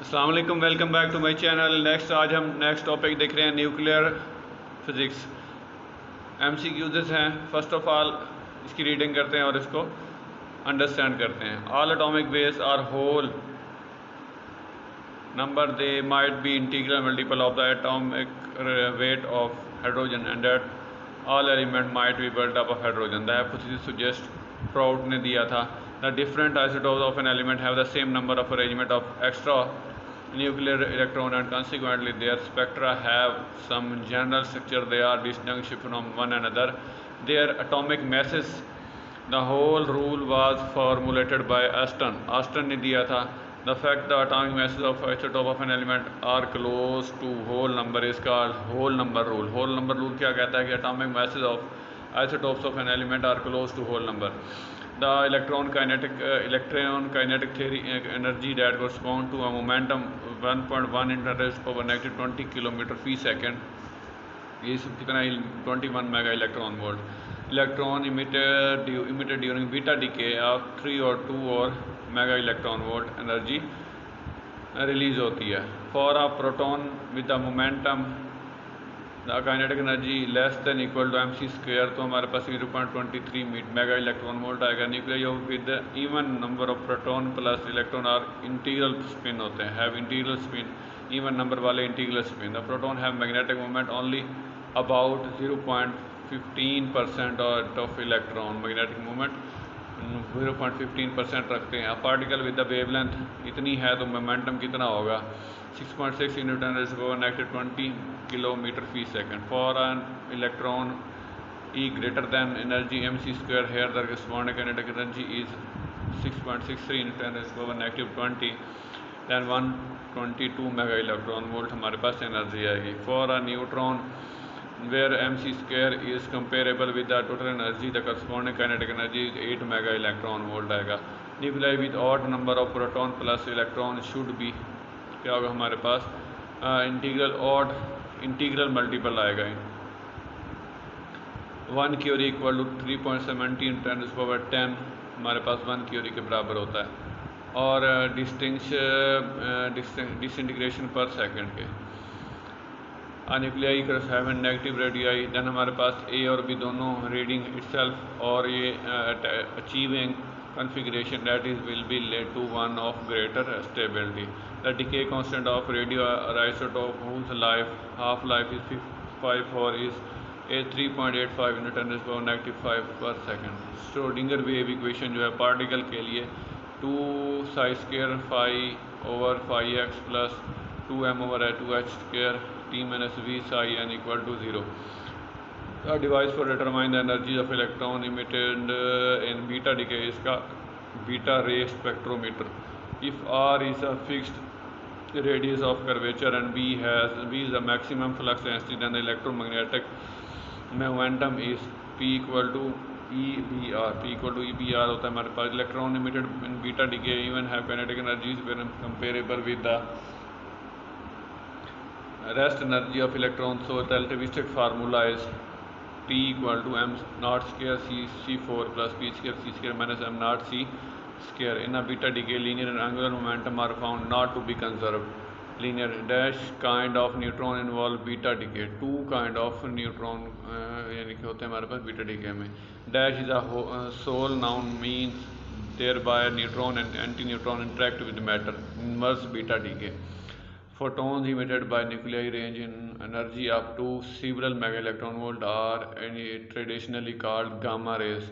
अस्सलाम वालेकुम, welcome back to my channel. आज हम नेक्स्ट टॉपिक देख रहे हैं न्यूक्लियर फिजिक्स। MCQs हैं। फर्स्ट ऑफ ऑल इसकी रीडिंग करते हैं और इसको अंडरस्टैंड करते हैं। All atomic weights are whole number, they might be integral multiple of the atomic weight of hydrogen and that all element might be built up of hydrogen. The hypothesis suggest Prout ने दिया था the different isotopes of an element have the same number of arrangement of extra nuclear electron and consequently their spectra have some general structure. They are distinguished from one another. Their atomic masses, the whole rule was formulated by Aston ने दिया था the fact the atomic masses of isotope of an element are close to whole number is called whole number rule. whole number rule क्या कहता है कि atomic masses of isotopes of an element are close to whole number. The electron kinetic theory energy that corresponds to a momentum 1.1 × 10⁻20 km/s. ये सब कितना 21 mega electron volt. Electron emitted during beta decay of 3 or 2 और mega electron volt energy release होती है। For a proton with the momentum the kinetic energy less than equal to mc², तो हमारे पास 0.23 mega electron volt आएगा। Nuclear with even number of proton plus electron are integral spin होते हैं, have integral spin, even number वाले integral spin. The proton have magnetic moment only about 0.15% of electron, magnetic moment 0.15% रखते हैं। Particle with the wavelength इतनी है तो momentum कितना होगा 6.6 × 10⁻20 km/s. For an electron E greater than energy mc², here the corresponding kinetic energy is 6.63 × 10⁻20, then 122 mega electron volt हमारे पास energy आएगी। For a neutron where mc² is comparable with the total energy, the corresponding kinetic energy is 8 mega electron volt आएगा। Nuclei with odd number of proton plus electron should be क्या होगा हमारे पास integral odd integral multiple आएगा। 1 Curie equal to 3.17 × 10 हमारे पास 1 Curie के बराबर होता है। और डिसइंटीग्रेशन पर सेकंड के nuclei have negative radii, then हमारे पास ए और बी दोनों रीडिंग इटसेल्फ और ये achieving configuration that is will be led to one of greater stability. The decay constant of radioisotope whose half life is 54 is 3.85 × 10⁻⁵ per second. Schrodinger wave equation जो है particle के लिए 2ψ² φ/φx plus 2m/2h² t-v ψn = 0. A device for determine the energy of electron emitted in beta decay is called beta ray spectrometer. If R is a fixed radius of curvature and B is the maximum flux density, then the electromagnetic momentum is P equal to EBR. P equal to EBR होता है हमारे पास। Electron emitted in beta decay even have kinetic energies when comparable with the rest energy of electrons. So the relativistic formula is T equal to m0² c4 plus p²c² minus m0c². In a beta decay, linear and angular momentum are found not to be conserved. Linear dash kind of neutron involve beta decay. Two kind of neutron यानी कि होते हैं हमारे पास beta decay में। Dash is a sole noun means thereby neutron and anti-neutron interact with matter. Inverse beta decay. Photons emitted by nuclei range in energy up to several mega electron volt are traditionally called gamma rays.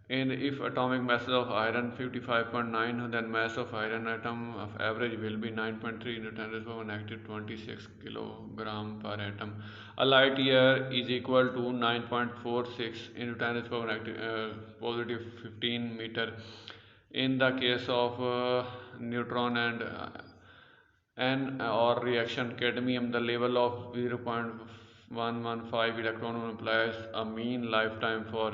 And if atomic mass of iron 55.9, then mass of iron atom of average will be 9.3 × 10⁻26 kg per atom. A light year is equal to 9.46 × 10⁻15 meter. In the case of neutron and N or reaction cadmium, the level of 0.115 electron implies a mean lifetime for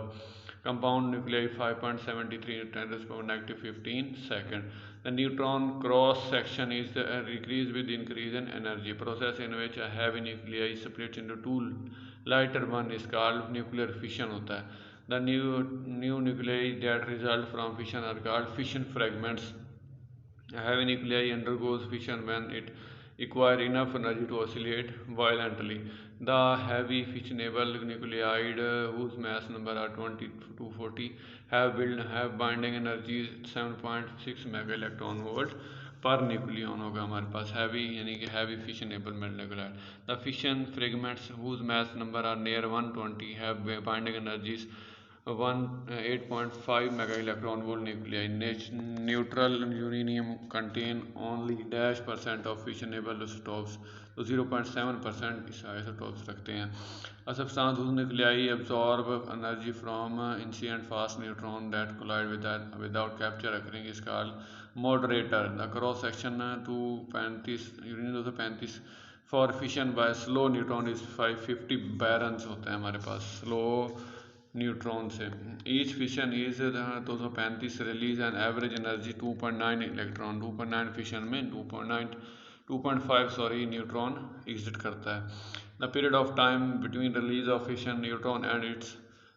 compound nuclei 5.73 × 10⁻15 second. The neutron cross section is decreased with increase in energy. Process in which a heavy nuclei splits into two lighter one is called nuclear fission होता है. The new nuclei that result from fission are called fission fragments. A heavy nuclei undergoes fission when it acquires enough energy to oscillate violently. The heavy fissionable nuclei, whose mass number are 20 to 40, have binding energies 7.6 mega electron volt पर nucleon होगा हमारे पास heavy यानी कि heavy fissionable nuclei. The fission fragments whose mass number are near 120 have binding energies 8.5 mega electron volt nuclei. Neutral uranium contain only dash percent of fissionable isotopes, तो 0.7% इस isotopes रखते हैं. A substance whose nuclei absorb energy from incipient fast neutron that collide without capture occurring is called moderator. The cross section 235 uranium 235 for fission by slow neutron is 550 barons होता है हमारे पास slow neutron से. Each fission is 235 release and average energy 2.9 electron. 2.9 fission में 2.5 sorry neutron exit करता है. The period of time between release of fission neutron and its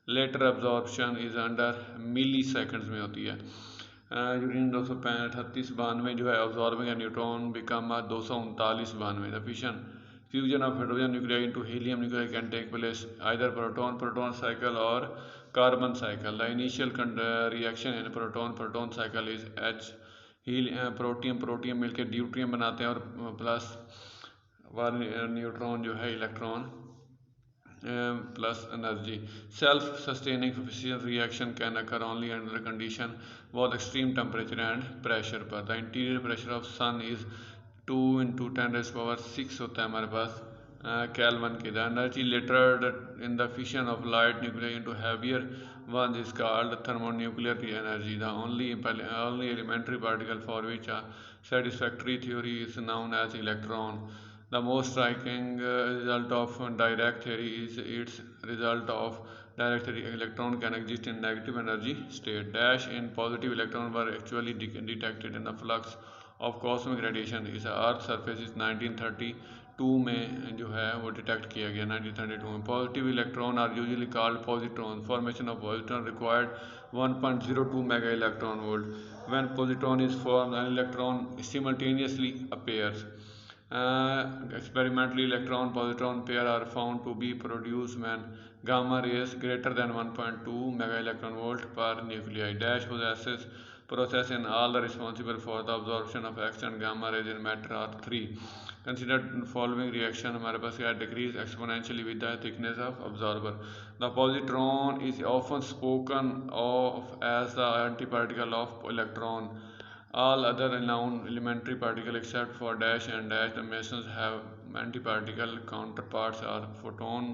later absorption is under milliseconds में होती है. Uranium 238 जो है absorbing है neutron become 239 the fission fusion of hydrogen nuclei into helium nuclei can take place either proton cycle or carbon cycle. The initial reaction in proton cycle is H protium मिलकर deuterium बनाते हैं और plus neutron जो है electron plus energy. Self-sustaining fission reaction can occur only under condition with extreme temperature and pressure पर. The interior pressure of sun is 2 into 10 raised power 6 होता है हमारे पास Kelvin की. The energy later in the fission of light nuclei into heavier ones is called thermonuclear energy. The only elementary particle for which a satisfactory theory is known as electron. The most striking result of direct theory is its result of direct theory. Electron can exist in negative energy state. Dash in positive electron were actually detected in the flux of cosmic radiation. इस earth surface इस 1932 में जो है वो detect किया गया 1932 में. Positive electron are usually called positron. Formation of positron required 1.02 mega electron volt. When positron is formed an electron simultaneously appears. Experimentally, electron-positron pair are found to be produced when gamma rays greater than 1.2 mega electron volt per nuclei. Dash possesses process in all the responsible for the absorption of X and gamma rays in matter are 3. Consider the following reaction. हमारे पास क्या decrease exponentially with the thickness of absorber. The positron is often spoken of as the antiparticle of electron. All other known elementary particles except for dash and dash the masons have antiparticle counterparts are photon,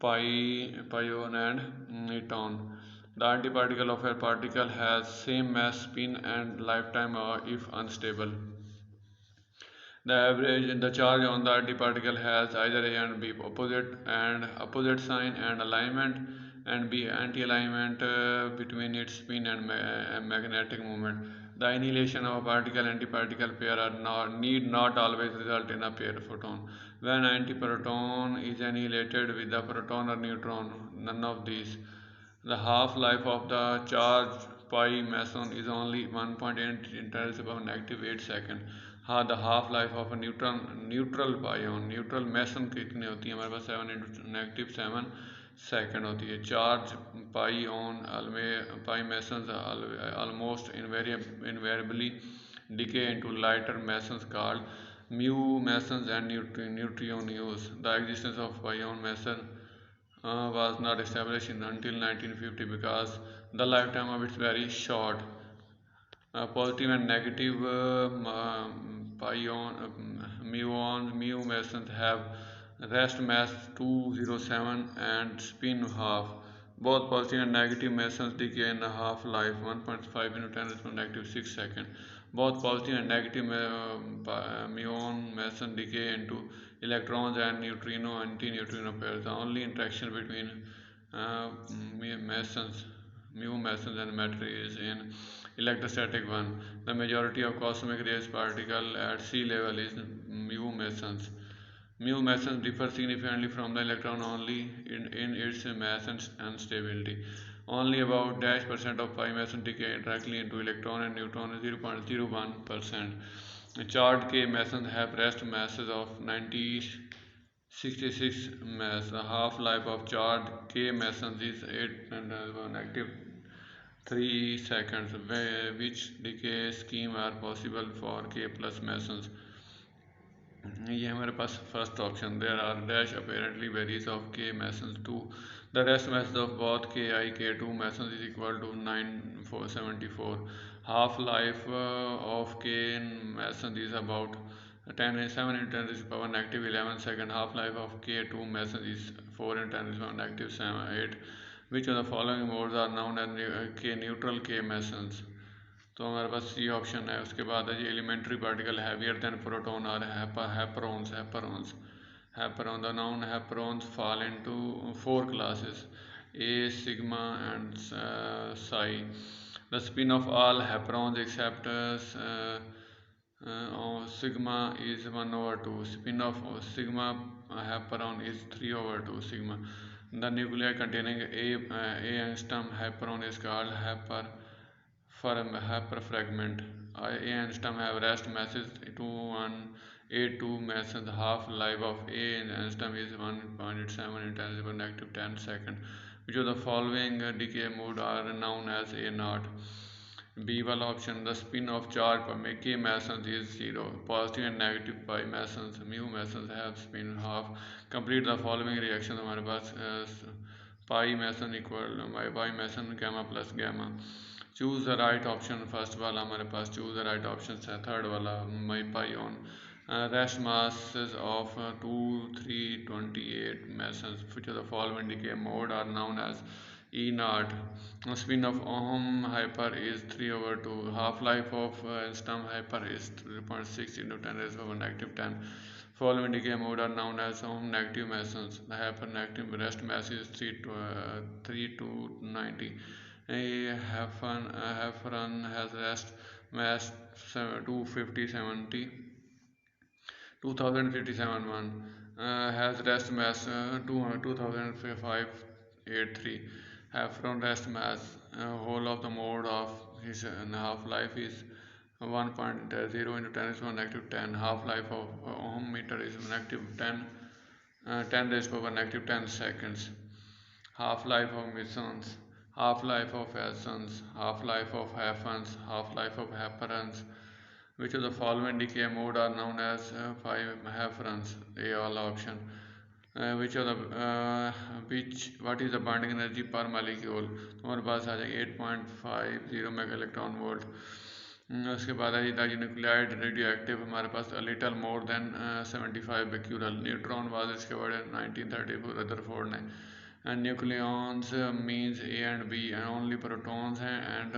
pion and neutron. The antiparticle of a particle has same mass, spin and lifetime if unstable. The charge on the antiparticle has either A and B opposite sign and alignment, and B anti-alignment between its spin and magnetic moment. The annihilation of a particle-antiparticle pair need not always result in a pair photon. When antiproton is annihilated with a proton or neutron, none of these. The half-life of the charged pi meson is only 1.8 × 10⁻⁸ seconds. हाँ, the half-life of a neutral pion neutral meson कितनी होती है हमारे पास 7 × 7 second होती है. Charge pi mesons almost invariably decay into lighter mesons called mu mesons and neutrinos. The existence of pion meson was not established until 1950 because the lifetime of it is very short. Positive and negative mu mesons have rest mass 207 and spin half. Both positive and negative mesons decay in a half-life 1.5 × 10⁻⁶ seconds. Both positive and negative muon meson decay into electrons and neutrino antineutrino pairs. The only interaction between mu mesons and matter is in electrostatic one. The majority of cosmic rays particle at sea level is mu mesons. Mu mesons differ significantly from the electron only in its mass and stability. Only about -% of pi meson decay directly into electron and neutron, 0.01%. Charged K mesons have rest masses of 66 mass. The half-life of charged K mesons is 8 negative 3 seconds, which decay scheme are possible for K plus mesons. ये हमारे पास first option there are dash apparently varies of K mesons to the rest message of both K I K to mesons is equal to 974 half life of k mesons is about 10 7 into 10 to the power negative 11 second. Half life of k2 mesons is 4 into 10 to the power negative 8. Which of the following modes are known as k neutral k mesons? तो हमारे पास C option है। उसके बाद है जी elementary particle heavier than proton और hyperons hyperon the known hyperons fall into 4 classes A sigma and xi the spin of all hyperons except sigma is 1/2 spin of sigma haperon is 3/2 sigma. The nuclei containing a angstrom haperon is called hyperfragment. A angstrom have rest masses 2 masses. Half life of A angstrom is 1.7 in 10 to the negative 10 second. Which of the following decay mode are known as A naught? B वाला option, the spin of charge per K mesons is 0. Positive and negative pi mesons, mu mesons have spin half. Complete the following reactions. हमारे पास pi meson equal pi meson gamma plus gamma. Choose the right option. First वाला हमारे पास choose the right option है. Third वाला my pi on rest masses of 2 3 28 mesons. Which of the following decay mode are known as E naught. Spin of Ohm hyper is 3/2. Half life of stum hyper is 3.6 into 10 raised to the negative 10. Following decay mode are known as Ohm negative mesons. The hyper negative rest mass is 3 to 90. A Heffron has rest mass 2057 1 has rest mass 2583. Heffron rest mass whole of the mode of his half life is 1.0 into 10 raised to the negative 10. Half life of ohm meter is negative 10 raised to the power negative 10 seconds. Half life of mesons, half life of Hessons, half life of Heffens, half life of Hepperons. Which of the following decay mode are known as 5 Heffrons? A all option. Which of the what is the bonding energy per molecule? हमारे पास आ जाएगा 8.50 mega electron volt. उसके बाद है the nuclide radioactive हमारे पास little more than 75 becquerel. Neutron was discovered in 1934 Rutherford ने. And nucleons means A and B and only protons हैं and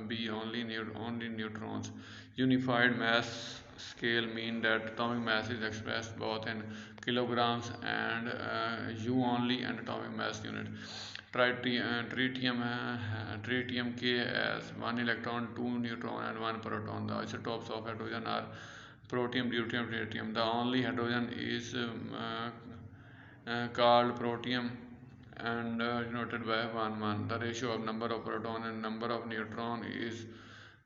B only neutrons. Unified mass scale mean that atomic mass is expressed both in kilograms and U only and atomic mass unit. Tritium K as 1 electron, 2 neutron and 1 proton. The isotopes of hydrogen are protium, deuterium, tritium. The only hydrogen is called protium and denoted by 1 1. The ratio of number of proton and number of neutron is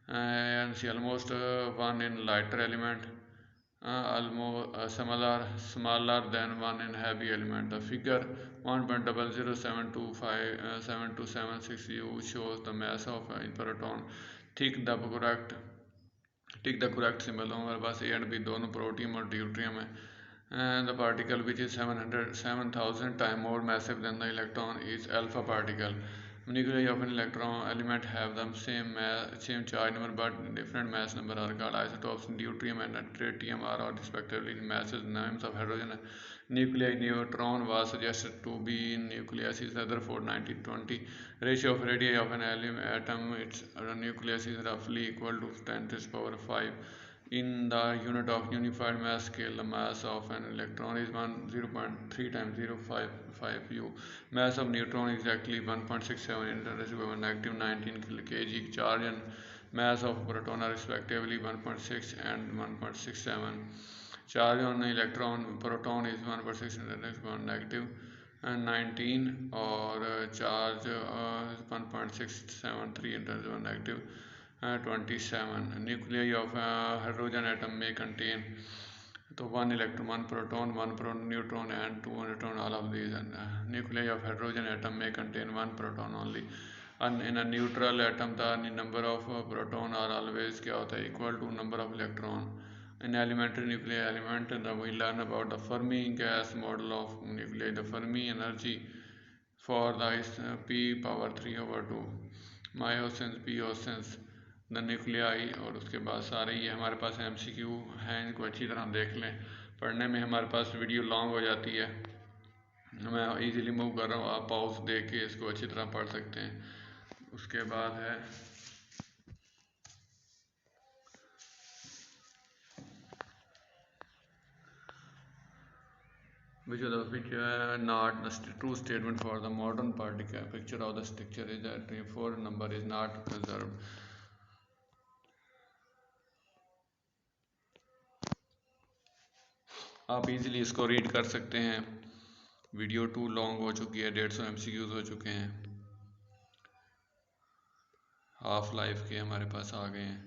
almost 1 in lighter element, almost smaller than 1 in heavy element. The figure 1.007257276 U shows the mass of proton. Tick the correct symbol. हमारे पास A and B दोनों protium और deuterium है. And the particle which is 7,000 times more massive than the electron is alpha particle. Nuclei of an electron element have the same charge number but different mass number are called isotopes. Deuterium and tritium are respectively masses. Names of hydrogen nuclei. Neutron was suggested to be in nucleus is Rutherford 1920. Ratio of radii of an atom its nucleus is roughly equal to 10 to the power 5. In the unit of unified mass scale, the mass of an electron is 0.3 times 0.55 U. Mass of neutron is exactly 1.67 in 10 to the power negative 19 kg. Charge and mass of proton are respectively 1.6 and 1.67. Charge on the electron proton is 1.6 in 10 to the power negative 19 और charge 1.673 negative 27. Nuclei of hydrogen atom may contain तो 1 electron, 1 proton, 1 neutron and 2 neutron. All of these nuclei of hydrogen atom may contain 1 proton only. And in a neutral atom the number of proton are always क्या होता है equal to number of electron. In elementary nuclear element we learn about the Fermi gas model of nuclei. The Fermi energy for the is p power 3/2 myosense p-osense the nuclei. और उसके बाद सारे ये हमारे पास MCQ हैं, इनको अच्छी तरह देख लें. पढ़ने में हमारे पास वीडियो लॉन्ग हो जाती है, मैं इजीली मूव कर रहा हूँ, आप पॉज देख के इसको अच्छी तरह पढ़ सकते हैं. उसके बाद है which of the which not the true statement for the modern particle. Picture of the structure is that 4 number is not preserved. आप इजीली इसको रीड कर सकते हैं. वीडियो टू लॉन्ग हो चुकी है, 150 MCQs हो चुके हैं, हाफ लाइफ के हमारे पास आ गए हैं.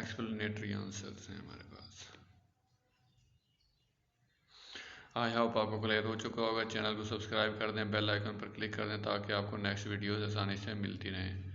एक्सप्लेनेटरी आंसर्स हैं हमारे पास. आई होप आपको क्लियर हो चुका होगा. चैनल को सब्सक्राइब कर दें, बेल आइकन पर क्लिक कर दें ताकि आपको नेक्स्ट वीडियोस आसानी से मिलती रहें.